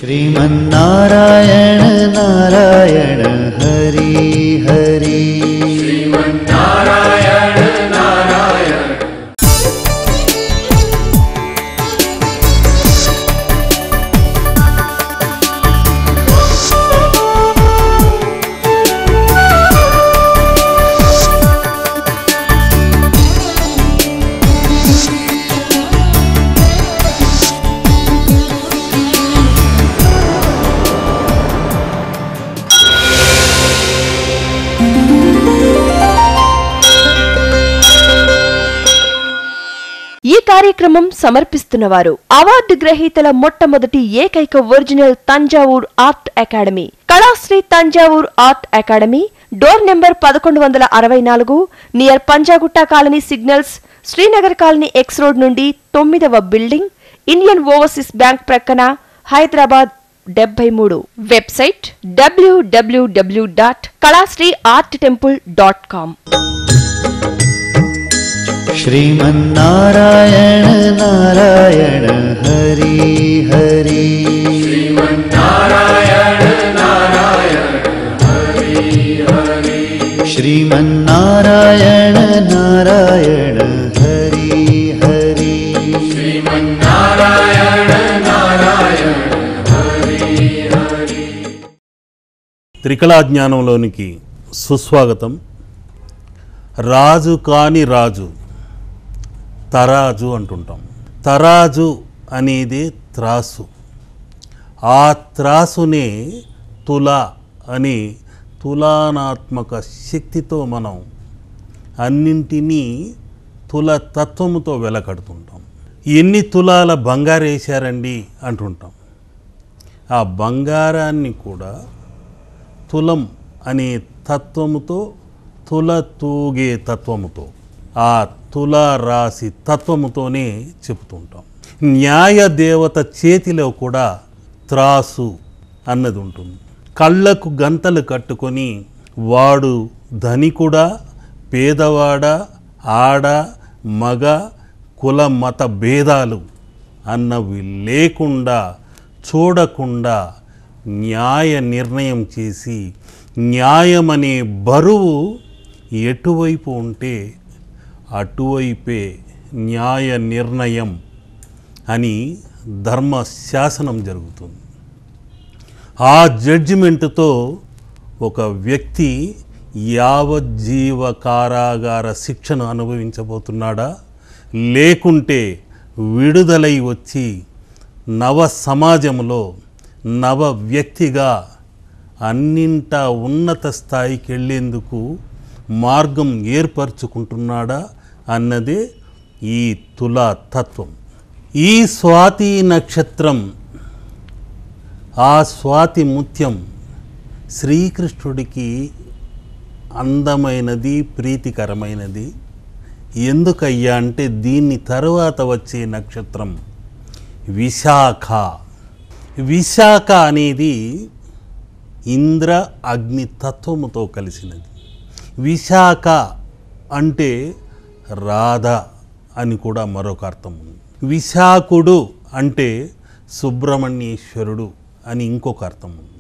श्रीमन्नारायण नारायण हरि हरि श्रीमन्नारायण नारायण। ఈ కార్యక్రమం సమర్పిస్తున్నవారు అవార్డు గ్రహీతల మొట్టమొదటి ఏకైక original Thanjavur art academy, Kalasri Thanjavur art academy, door number 1164, near Panjagutta colony signals, Srinagar colony X road నుండి 9వ బిల్డింగ్, ఇండియన్ ఓవర్సీస్ బ్యాంక్ ప్రక్కన, హైదరాబాద్ 73. Website www.kalasriarttemple.com. श्रीमन्नारायण नारायण हरि हरि श्रीमन्नारायण नारायण हरि हरि। श्रीमन्नारायण नारायण हरि हरि श्रीमन्नारायण नारायण हरि हरि। త్రికళాజ్ఞానంలోనికి సుస్వాగతం. రాజు కాని రాజు తరాజు అంటుంటాం. తరాజు అనేది త్రాసు. ఆ త్రాసునే తుల అని తులానాత్మక శక్తితో మనం అన్నింటినీ తుల తత్వముతో వెలకడుతుంటాం. ఎన్ని తులాల బంగారు వేశారండి అంటుంటాం. ఆ బంగారాన్ని కూడా తులం అనే తత్వముతో, తుల తూగే తత్వముతో, ఆ తుల రాశి తత్వముతోనే చెబుతుంటాం. న్యాయ దేవత చేతిలో కూడా త్రాసు అన్నది ఉంటుంది. కళ్ళకు గంతలు కట్టుకొని వాడు ధనికుడా పేదవాడా, ఆడ మగ కుల మత భేదాలు అన్నవి లేకుండా చూడకుండా న్యాయ నిర్ణయం చేసి, న్యాయమనే బరువు ఎటువైపు ఉంటే అటువైపే న్యాయ నిర్ణయం అని ధర్మశాసనం జరుగుతుంది. ఆ జడ్జిమెంటుతో ఒక వ్యక్తి యావజ్జీవ కారాగార శిక్షను అనుభవించబోతున్నాడా, లేకుంటే విడుదలై వచ్చి నవ సమాజంలో నవ వ్యక్తిగా అన్నింటా ఉన్నత స్థాయికి వెళ్ళేందుకు మార్గం ఏర్పరచుకుంటున్నాడా అన్నదే ఈ తులా తత్వం. ఈ స్వాతి నక్షత్రం, ఆ స్వాతి ముత్యం శ్రీకృష్ణుడికి అందమైనది, ప్రీతికరమైనది. ఎందుకయ్యా అంటే దీన్ని తరువాత వచ్చే నక్షత్రం విశాఖ. విశాఖ అనేది ఇంద్ర అగ్ని తత్వముతో కలిసినది. విశాఖ అంటే రాధ అని కూడా మరొక అర్థం ఉంది. విశాఖుడు అంటే సుబ్రహ్మణ్యేశ్వరుడు అని ఇంకొక అర్థం ఉంది.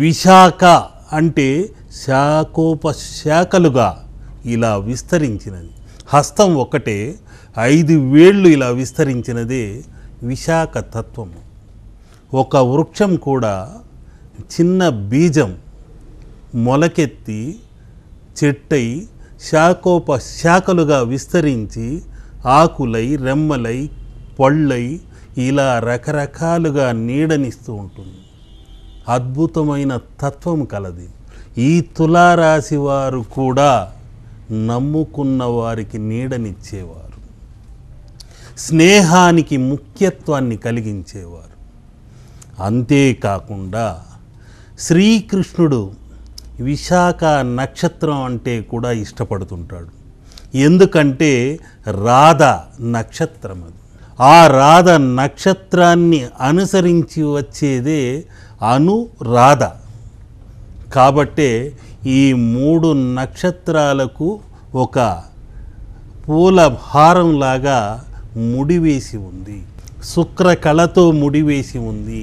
విశాఖ అంటే శాఖోపశాఖలుగా ఇలా విస్తరించినది. హస్తం ఒకటే 5 వేళ్ళు ఇలా విస్తరించినదే విశాఖ తత్వము. ఒక వృక్షం కూడా చిన్న బీజం మొలకెత్తి చెట్టై శాఖోపశాఖలుగా విస్తరించి ఆకులై, రెమ్మలై, పళ్ళై ఇలా రకరకాలుగా నీడనిస్తూ ఉంటుంది. అద్భుతమైన తత్వం కలది. ఈ తులారాశి వారు కూడా నమ్ముకున్న వారికి నీడనిచ్చేవారు, స్నేహానికి ముఖ్యత్వాన్ని కలిగించేవారు. అంతేకాకుండా శ్రీకృష్ణుడు విశాఖ నక్షత్రం అంటే కూడా ఇష్టపడుతుంటాడు. ఎందుకంటే రాధ నక్షత్రం అది. ఆ రాధ నక్షత్రాన్ని అనుసరించి వచ్చేదే అనురాధ. కాబట్టే ఈ 3 నక్షత్రాలకు ఒక పూల హారంలాగా ముడివేసి ఉంది. శుక్ర కళతో ముడివేసి ఉంది.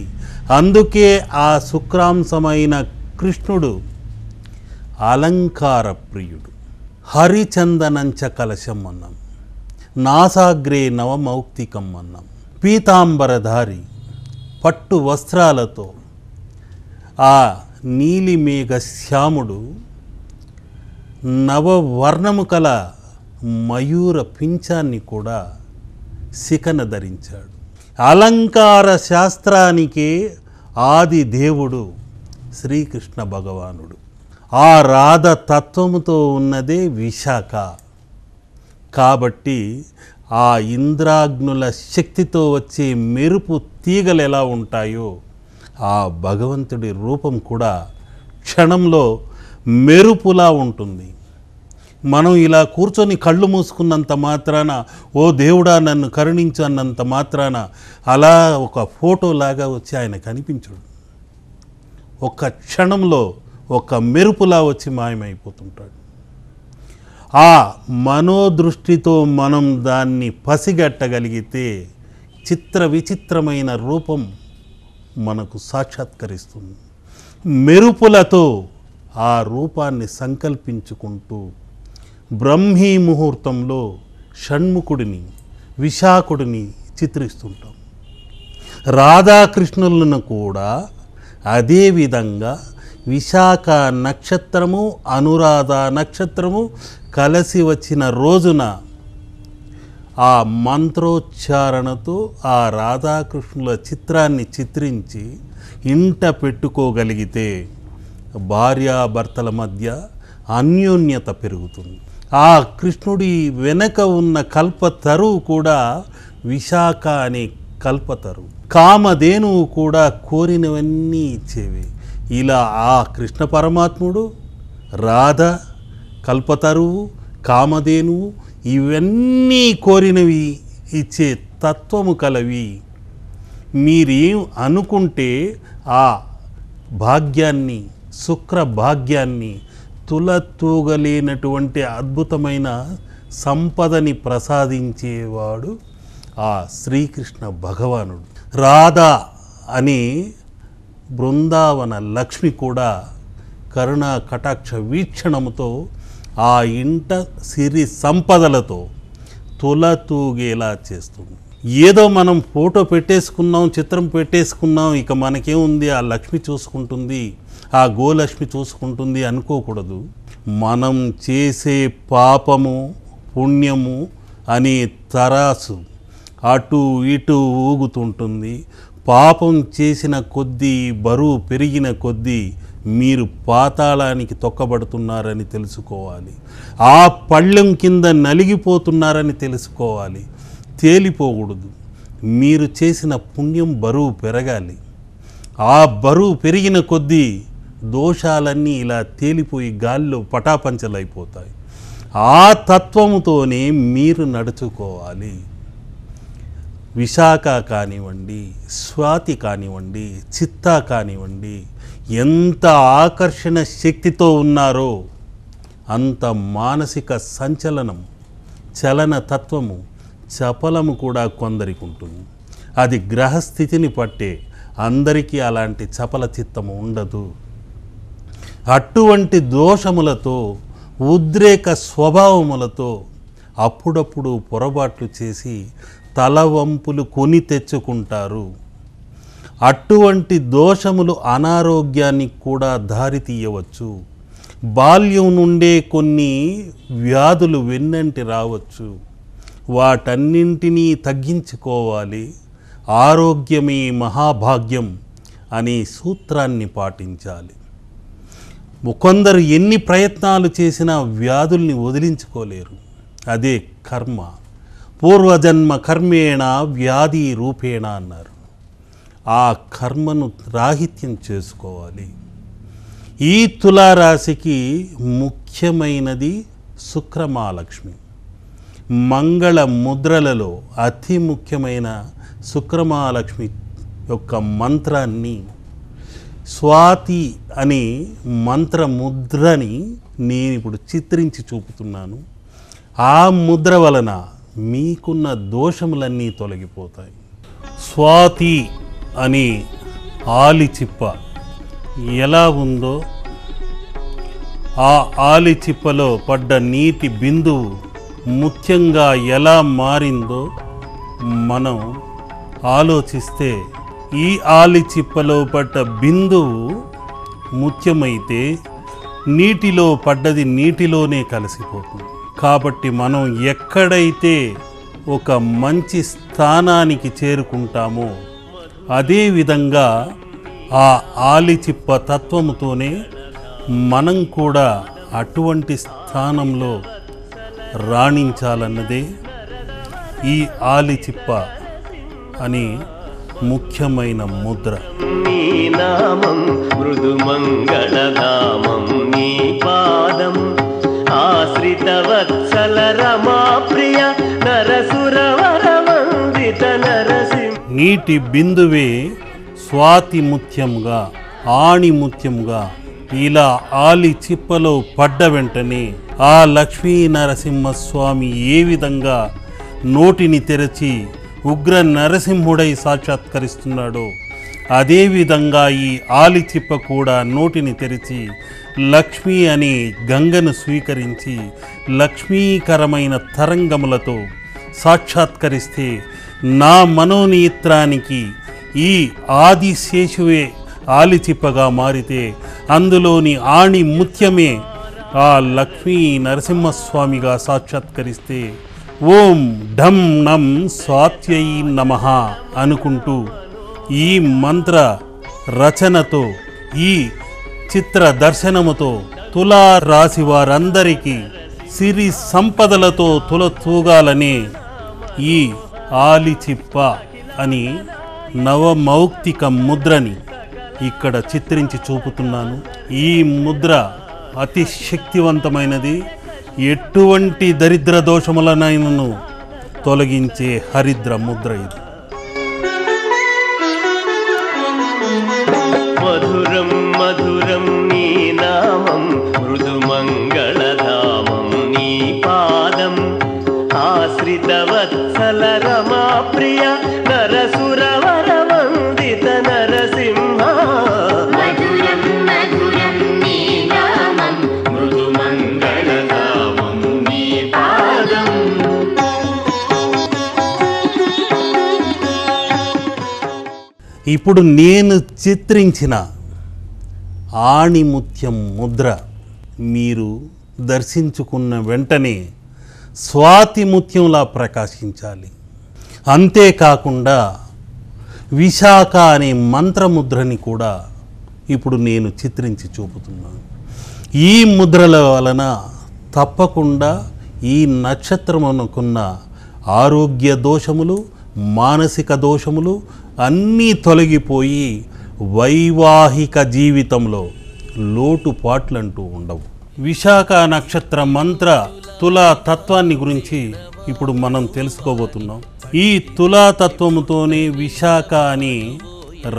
అందుకే ఆ శుక్రాంశమైన కృష్ణుడు అలంకార ప్రియుడు. హరిచందనంచ కలశం అన్నాం, నాసాగ్రే నవమౌక్తికం అన్నాం. పీతాంబరధారి పట్టు వస్త్రాలతో ఆ నీలిమేఘ శ్యాముడు నవవర్ణము కల మయూర పింఛాన్ని కూడా శిఖన ధరించాడు. అలంకార శాస్త్రానికే ఆది దేవుడు శ్రీకృష్ణ భగవానుడు. ఆ రాధ తత్వముతో ఉన్నదే విశాఖ. కాబట్టి ఆ ఇంద్రాగ్నుల శక్తితో వచ్చే మెరుపు తీగలు ఎలా ఉంటాయో ఆ భగవంతుడి రూపం కూడా క్షణంలో మెరుపులా ఉంటుంది. మనం ఇలా కూర్చొని కళ్ళు మూసుకున్నంత మాత్రాన ఓ దేవుడా నన్ను కరుణించు అన్నంత మాత్రాన అలా ఒక ఫోటోలాగా వచ్చి ఆయన కనిపించడు. ఒక్క క్షణంలో ఒక మెరుపులా వచ్చి మాయమైపోతుంటాడు. ఆ మనోదృష్టితో మనం దాన్ని పసిగట్టగలిగితే చిత్ర విచిత్రమైన రూపం మనకు సాక్షాత్కరిస్తుంది. మెరుపులతో ఆ రూపాన్ని సంకల్పించుకుంటూ బ్రహ్మీ ముహూర్తంలో షణ్ముఖుడిని విశాఖుడిని చిత్రిస్తుంటాం. రాధాకృష్ణులను కూడా అదేవిధంగా విశాఖ నక్షత్రము అనురాధ నక్షత్రము కలిసి వచ్చిన రోజున ఆ మంత్రోచ్చారణతో ఆ రాధాకృష్ణుల చిత్రాన్ని చిత్రించి ఇంట పెట్టుకోగలిగితే భార్యాభర్తల మధ్య అన్యోన్యత పెరుగుతుంది. ఆ కృష్ణుడి వెనక ఉన్న కల్పతరువు కూడా విశాఖ అనే కల్పతరువు. కామధేనువు కూడా కోరినవన్నీ ఇచ్చేవి. ఇలా ఆ కృష్ణ పరమాత్ముడు, రాధ, కల్పతరువు, కామధేనువు ఇవన్నీ కోరినవి ఇచ్చే తత్వము కలవి. మీరేం అనుకుంటే ఆ భాగ్యాన్ని, శుక్ర భాగ్యాన్ని, తులతూగలేనటువంటి అద్భుతమైన సంపదని ప్రసాదించేవాడు ఆ శ్రీకృష్ణ భగవానుడు. రాధా అనే బృందావన లక్ష్మి కూడా కరుణా కటాక్ష వీక్షణముతో ఆ ఇంట సిరి సంపదలతో తులతూగేలా చేస్తుంది. ఏదో మనం ఫోటో పెట్టేసుకున్నాం, చిత్రం పెట్టేసుకున్నాం, ఇక మనకేముంది ఆ లక్ష్మి చూసుకుంటుంది, ఆ గోలక్ష్మి చూసుకుంటుంది అనుకోకూడదు. మనం చేసే పాపము పుణ్యము అనే తరాసు అటు ఇటు ఊగుతుంటుంది. పాపం చేసిన కొద్దీ, బరువు పెరిగిన కొద్దీ మీరు పాతాళానికి తొక్కబడుతున్నారని తెలుసుకోవాలి. ఆ పళ్ళెం కింద నలిగిపోతున్నారని తెలుసుకోవాలి. తేలిపోకూడదు. మీరు చేసిన పుణ్యం బరువు పెరగాలి. ఆ బరువు పెరిగిన కొద్దీ దోషాలన్నీ ఇలా తేలిపోయి గాల్లో పటాపంచలైపోతాయి. ఆ తత్వముతోనే మీరు నడుచుకోవాలి. విశాఖ కానివ్వండి, స్వాతి కానివ్వండి, చిత్తా కానివ్వండి, ఎంత ఆకర్షణ శక్తితో ఉన్నారో అంత మానసిక సంచలనం, చలన తత్వము, చపలము కూడా కొందరికి ఉంటుంది. అది గ్రహస్థితిని పట్టే. అందరికీ అలాంటి చపల చిత్తము ఉండదు. అటువంటి దోషములతో, ఉద్రేక స్వభావములతో అప్పుడప్పుడు పొరపాట్లు చేసి తలవంపులు కొని తెచ్చుకుంటారు. అటువంటి దోషములు అనారోగ్యానికి కూడా దారి తీయవచ్చు. బాల్యం నుండే కొన్ని వ్యాధులు వెన్నంటి రావచ్చు. వాటన్నింటినీ తగ్గించుకోవాలి. ఆరోగ్యమే మహాభాగ్యం అనే సూత్రాన్ని పాటించాలి. కొందరు ఎన్ని ప్రయత్నాలు చేసినా వ్యాధుల్ని వదిలించుకోలేరు. అదే కర్మ. పూర్వజన్మ కర్మేణ వ్యాధి రూపేణ అన్నారు. ఆ కర్మను రాహిత్యం చేసుకోవాలి. ఈ తులారాశికి ముఖ్యమైనది శుక్రమహాలక్ష్మి. మంగళ ముద్రలలో అతి ముఖ్యమైన శుక్రమహాలక్ష్మి యొక్క మంత్రాన్ని, స్వాతి అనే మంత్రముద్రని నేను ఇప్పుడు చిత్రించి చూపుతున్నాను. ఆ ముద్ర వలన మీకున్న దోషములన్నీ తొలగిపోతాయి. స్వాతి అని ఆలిచిప్ప ఎలా ఉందో, ఆ ఆలిచిప్పలో పడ్డ నీటి బిందువు ముత్యంగా ఎలా మారిందో మనం ఆలోచిస్తే, ఈ ఆలిచిప్పలో పడ్డ బిందువు ముత్యమైతే నీటిలో పడ్డది నీటిలోనే కలిసిపోతుంది. కాబట్టి మనం ఎక్కడైతే ఒక మంచి స్థానానికి చేరుకుంటామో అదేవిధంగా ఆ ఆలిచిప్ప తత్వముతోనే మనం కూడా అటువంటి స్థానంలో రాణించాలన్నదే ఈ ఆలిచిప్ప అని ముఖ్యమైన ముద్ర. నీ నామం మృదుమంగళధామం, నీ పాదం ఆశ్రిత వత్సల రమా ప్రియ నరసురవర వందిత నరసింహ. నీటి బిందువే స్వాతి ముత్యంగా, ఆణి ముత్యంగా ఇలా ఆలి చిప్పలో పడ్డ వెంటనే ఆ లక్ష్మీ నరసింహస్వామి ఏ విధంగా నోటిని తెరచి ఉగ్ర నరసింహుడై సాక్షాత్కరిస్తున్నాడో అదేవిధంగా ఈ ఆలిచిప్ప కూడా నోటిని తెరిచి లక్ష్మీ అనే గంగను స్వీకరించి లక్ష్మీకరమైన తరంగములతో సాక్షాత్కరిస్తే నా మనోనేత్రానికి ఈ ఆదిశేషువే ఆలిచిప్పగా మారితే అందులోని ఆణి ముత్యమే ఆ లక్ష్మీ నరసింహస్వామిగా సాక్షాత్కరిస్తే ఓం ఢం నం స్వాత్యై నమః అనుకుంటూ ఈ మంత్ర రచనతో, ఈ చిత్ర దర్శనముతో తులా రాశి వారందరికీ సిరి సంపదలతో తులతూగాలనే ఈ ఆలిచిప్ప అని నవమౌక్తిక ముద్రని ఇక్కడ చిత్రించి చూపుతున్నాను. ఈ ముద్ర అతి శక్తివంతమైనది. ఎటువంటి దరిద్ర దోషములనైనను తొలగించే హరిద్ర ముద్ర ఇది. మధురం మధురం నీ నామం మృదుమంగళధామం, నీ పాదం ఆశ్రిత వత్సల రమా ప్రియ నరసురవర వందిత నరసింహ. మధురం మధురం నీ నామం మృదుమంగళధామం, నీ పాదం. ఇప్పుడు నేను చిత్రించిన ఆణిముత్యం ముద్ర మీరు దర్శించుకున్న వెంటనే స్వాతి ముత్యంలా ప్రకాశించాలి. అంతేకాకుండా విశాఖ అనే మంత్రముద్రని కూడా ఇప్పుడు నేను చిత్రించి చూపుతున్నాను. ఈ ముద్రల వలన తప్పకుండా ఈ నక్షత్రమునకున్న ఆరోగ్య దోషములు, మానసిక దోషములు అన్నీ తొలగిపోయి వైవాహిక జీవితంలో లోటుపాట్లంటూ ఉండవు. విశాఖ నక్షత్ర మంత్ర తులా తత్వాన్ని గురించి ఇప్పుడు మనం తెలుసుకోబోతున్నాం. ఈ తులా తత్వముతోనే విశాఖ అని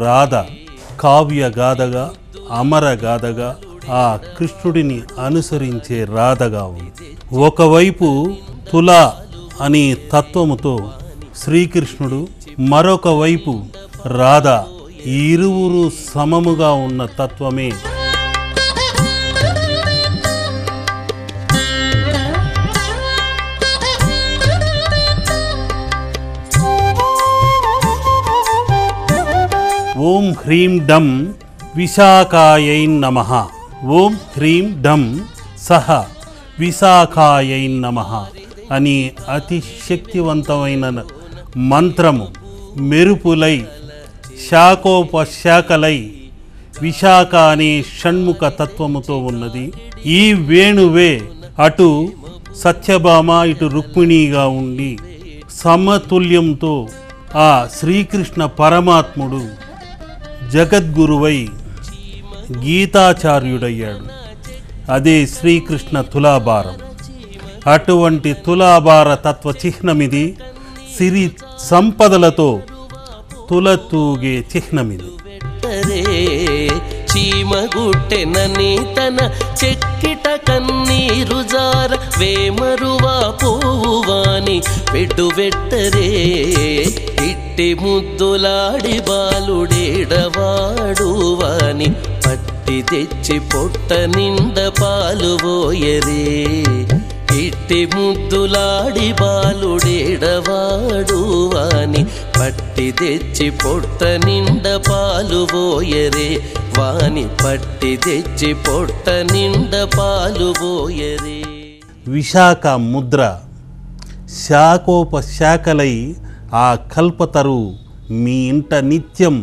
రాధ కావ్య గాథగా, అమర గాథగా, ఆ కృష్ణుడిని అనుసరించే రాధగా ఉంది. ఒకవైపు తులా అనే తత్వముతో శ్రీకృష్ణుడు, మరొక వైపు రాధ, ఇరువురు సమముగా ఉన్న తత్వమే ఓం హ్రీం డం విశాఖాయై నమః, ఓం హ్రీం డం సహ విశాఖాయై నమః అని అతి శక్తివంతమైన మంత్రము మెరుపులై శాఖోపశాఖలై విశాఖ అనే షణ్ముఖ తత్వముతో ఉన్నది. ఈ వేణువే అటు సత్యభామ ఇటు రుక్మిణిగా ఉండి సమతుల్యంతో ఆ శ్రీకృష్ణ పరమాత్ముడు జగద్గురువై గీతాచార్యుడయ్యాడు. అదే శ్రీకృష్ణ తులాభారం. అటువంటి తులాభార తత్వ చిహ్నమిది. సిరి సంపదలతో తులతూగే చిహ్నమిది. చీమగుట్టెనని తన చెక్కిట కన్నీరు జార వేమరువా పోవాని పెట్టు వెట్టరే ఇట్ట ఇట్టి ముద్దులాడి బాలుడేడవాడు వాని పట్టి తెచ్చి పొట్ట నిండ పాలు పోయరే. ఇట్టి ముద్దులాడి బాలుడేడవాడు వాని పట్టి తెచ్చి పొట్ట నిండ పాలు పోయరే. వాని పట్టి తెచ్చి పొట్ట నిండ పాలు పోయరే. విశాఖ ముద్ర శాఖోపశాఖలై ఆ కల్పతరు మీ ఇంట నిత్యం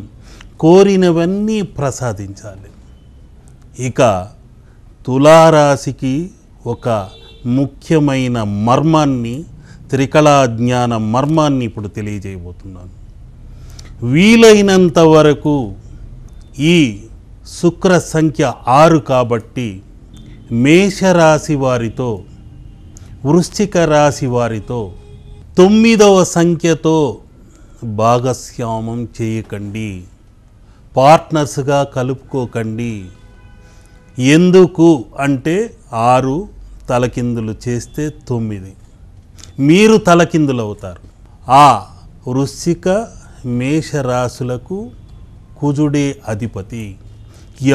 కోరినవన్నీ ప్రసాదించాలి. ఇక తులారాశికి ఒక ముఖ్యమైన మర్మాన్ని, త్రికళాజ్ఞాన మర్మాన్ని ఇప్పుడు తెలియజేయబోతున్నాను. వీలైనంత వరకు ఈ శుక్ర సంఖ్య 6 కాబట్టి మేషరాశి వారితో, వృశ్చిక రాశి వారితో 9వ సంఖ్యతో భాగస్వామ్యం చేయకండి, పార్ట్నర్స్గా కలుపుకోకండి. ఎందుకు అంటే 6 తలకిందులు చేస్తే 9 మీరు తలకిందులు అవుతారు. ఆ వృశ్చిక మేషరాశులకు కుజుడే అధిపతి.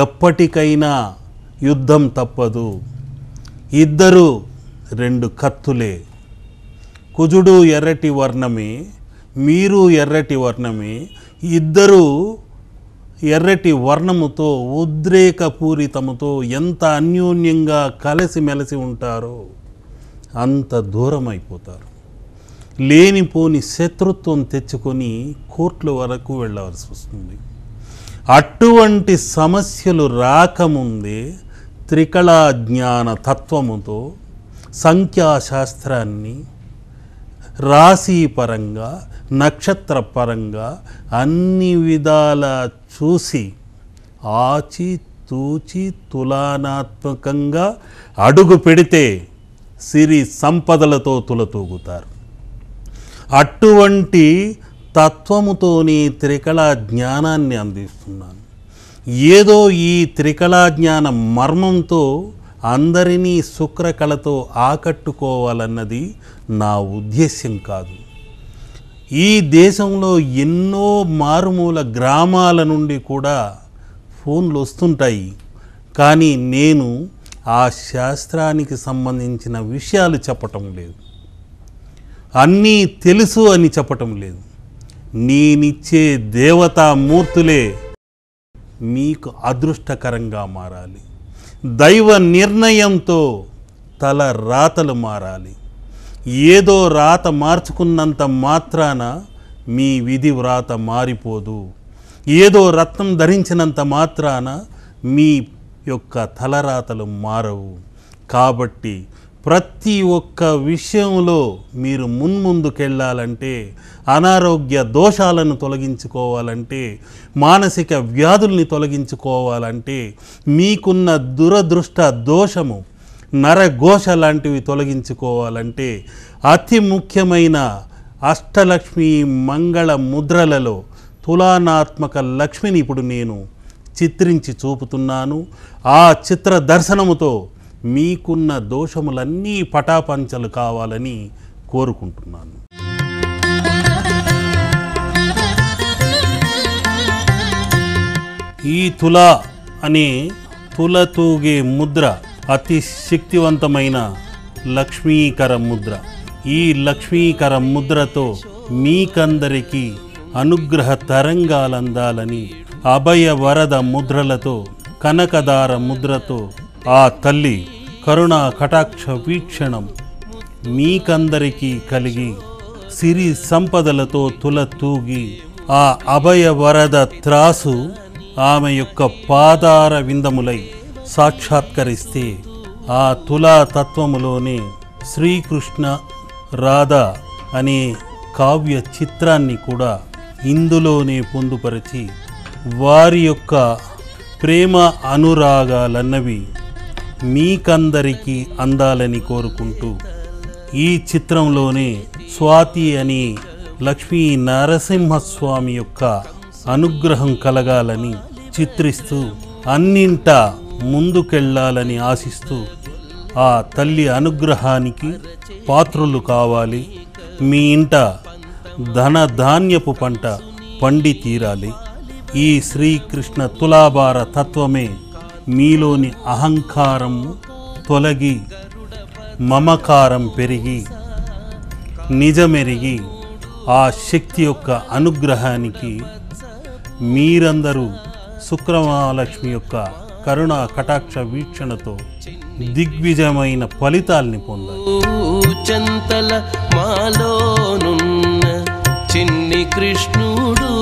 ఎప్పటికైనా యుద్ధం తప్పదు. ఇద్దరు 2 కత్తులే. కుజుడు ఎర్రటి వర్ణమే, మీరు ఎర్రటి వర్ణమే. ఇద్దరు ఎర్రటి వర్ణముతో, ఉద్రేకపూరితముతో ఎంత అన్యోన్యంగా కలిసిమెలిసి ఉంటారో అంత దూరం అయిపోతారు. లేనిపోని శత్రుత్వం తెచ్చుకొని కోర్టుల వరకు వెళ్ళవలసి వస్తుంది. అటువంటి సమస్యలు రాకముందే త్రికళాజ్ఞాన తత్వముతో, సంఖ్యాశాస్త్రాన్ని రాశిపరంగా, నక్షత్ర పరంగా అన్ని విధాల చూసి ఆచి తూచి తులనాత్మకంగా అడుగు పెడితే సిరి సంపదలతో తులతూగుతారు. అటువంటి తత్వముతోని త్రికళా జ్ఞానాన్ని అందిస్తున్నాను. ఏదో ఈ త్రికళా జ్ఞాన మర్మంతో అందరినీ శుక్రకళతో ఆకట్టుకోవాలన్నది నా ఉద్దేశ్యం కాదు. ఈ దేశంలో ఎన్నో మారుమూల గ్రామాల నుండి కూడా ఫోన్లు వస్తుంటాయి. కానీ నేను ఆ శాస్త్రానికి సంబంధించిన విషయాలు చెప్పటం లేదు, అన్నీ తెలుసు అని చెప్పటం లేదు. నేనిచ్చే దేవతామూర్తులే మీకు అదృష్టకరంగా మారాలి. దైవ నిర్ణయంతో తల రాతలు మారాలి. ఏదో రాత మార్చుకున్నంత మాత్రాన మీ విధి వ్రాత మారిపోదు. ఏదో రత్నం ధరించినంత మాత్రాన మీ యొక్క తలరాతలు మారవు. కాబట్టి ప్రతి ఒక్క విషయంలో మీరు మున్ముందుకెళ్ళాలంటే, అనారోగ్య దోషాలను తొలగించుకోవాలంటే, మానసిక వ్యాధుల్ని తొలగించుకోవాలంటే, మీకున్న దురదృష్ట దోషము నరఘోష లాంటివి తొలగించుకోవాలంటే అతి ముఖ్యమైన అష్టలక్ష్మి మంగళ ముద్రలలో తులనాత్మక లక్ష్మిని ఇప్పుడు నేను చిత్రించి చూపుతున్నాను. ఆ చిత్ర దర్శనముతో మీకున్న దోషములన్నీ పటాపంచలు కావాలని కోరుకుంటున్నాను. ఈ తుల అనే తులతూగే ముద్ర అతి శక్తివంతమైన లక్ష్మీకర ముద్ర. ఈ లక్ష్మీకర ముద్రతో మీకందరికీ అనుగ్రహ తరంగాలందాలని అభయ వరద ముద్రలతో, కనకదార ముద్రతో ఆ తల్లి కరుణా కటాక్ష వీక్షణం మీకందరికీ కలిగి సిరి సంపదలతో తులతూగి ఆ అభయ వరద త్రాసు ఆమె యొక్క పాదార విందములై సాక్షాత్కరిస్తే ఆ తులా తత్వములోనే శ్రీకృష్ణ రాధ అనే కావ్య చిత్రాన్ని కూడా ఇందులోనే పొందుపరిచి వారి యొక్క ప్రేమ అనురాగాలన్నవి మీకందరికీ అందాలని కోరుకుంటూ, ఈ చిత్రంలోనే స్వాతి అని లక్ష్మీ నరసింహస్వామి యొక్క అనుగ్రహం కలగాలని చిత్రిస్తూ అన్నింట ముందుకెళ్ళాలని ఆశిస్తూ ఆ తల్లి అనుగ్రహానికి పాత్రులు కావాలి. మీ ఇంట ధన ధాన్యపు పంట పండి తీరాలి. ఈ శ్రీకృష్ణ తులాభార తత్వమే మీలోని అహంకారం తొలగి మమకారం పెరిగి నిజమెరిగి ఆ శక్తి యొక్క అనుగ్రహానికి మీరందరూ శుక్రమహాలక్ష్మి యొక్క కరుణా కటాక్ష వీక్షణతో దిగ్విజయమైన ఫలితాల్ని పొందాలి. చంతల మాలోనున్న చిన్ని కృష్ణుడు,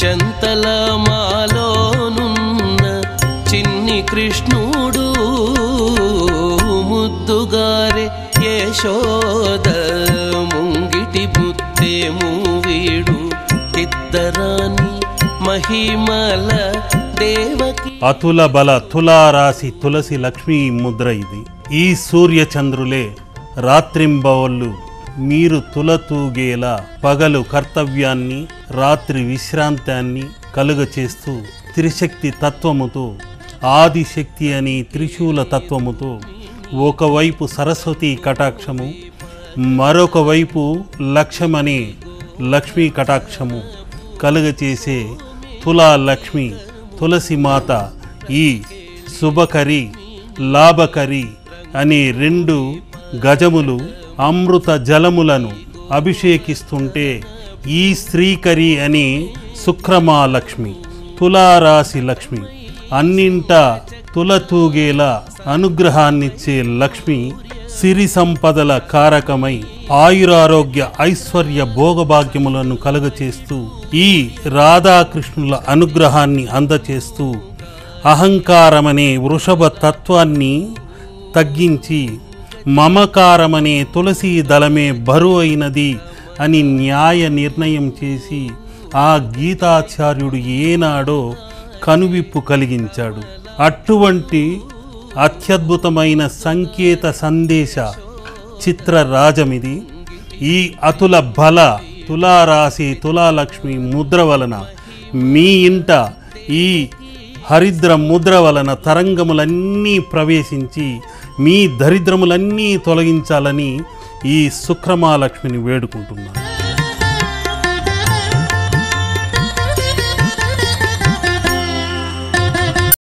చంతల మాలోనున్న చిన్ని కృష్ణుడు, ముద్దుగారే యశోద ముంగిటి బుత్తేము వీడు, ఇద్దరాని మహిమల దేవకి. అతుల బల తులారాశి తులసి లక్ష్మీ ముద్ర ఇది. ఈ సూర్యచంద్రులే రాత్రింబవళ్ళు మీరు తులతూగేలా పగలు కర్తవ్యాన్ని రాత్రి విశ్రాంతాన్ని కలుగచేస్తూ త్రిశక్తి తత్వముతో ఆదిశక్తి అని త్రిశూల తత్వముతో ఒకవైపు సరస్వతి కటాక్షము మరొక వైపు లక్ష్యమనే లక్ష్మీ కటాక్షము కలుగచేసే తులా లక్ష్మి తులసి మాత ఈ శుభకరి లాభకరి అనే 2 గజములు అమృత జలములను అభిషేకిస్తుంటే ఈ శ్రీకరి అని శుక్రమహాలక్ష్మి తులారాశి లక్ష్మి అన్నింటా తులతూగేలా అనుగ్రహాన్నిచ్చే లక్ష్మి సిరి సంపదల కారకమై ఆయురారోగ్య ఐశ్వర్య భోగభాగ్యములను కలుగచేస్తూ ఈ రాధాకృష్ణుల అనుగ్రహాన్ని అందచేస్తూ అహంకారమనే వృషభ తత్వాన్ని తగ్గించి మమకారమనే తులసీ దళమే బరువు అయినది అని న్యాయ నిర్ణయం చేసి ఆ గీతాచార్యుడు ఏనాడో కనువిప్పు కలిగించాడు. అటువంటి అత్యద్భుతమైన సంకేత సందేశ చిత్రరాజమిది. ఈ అతుల బల తులారాశి తులాలక్ష్మి ముద్ర వలన మీ ఇంట ఈ హరిద్ర ముద్ర వలన తరంగములన్నీ ప్రవేశించి మీ దరిద్రములన్నీ తొలగించాలని ఈ శుక్రమహాలక్ష్మిని వేడుకుంటున్నాను.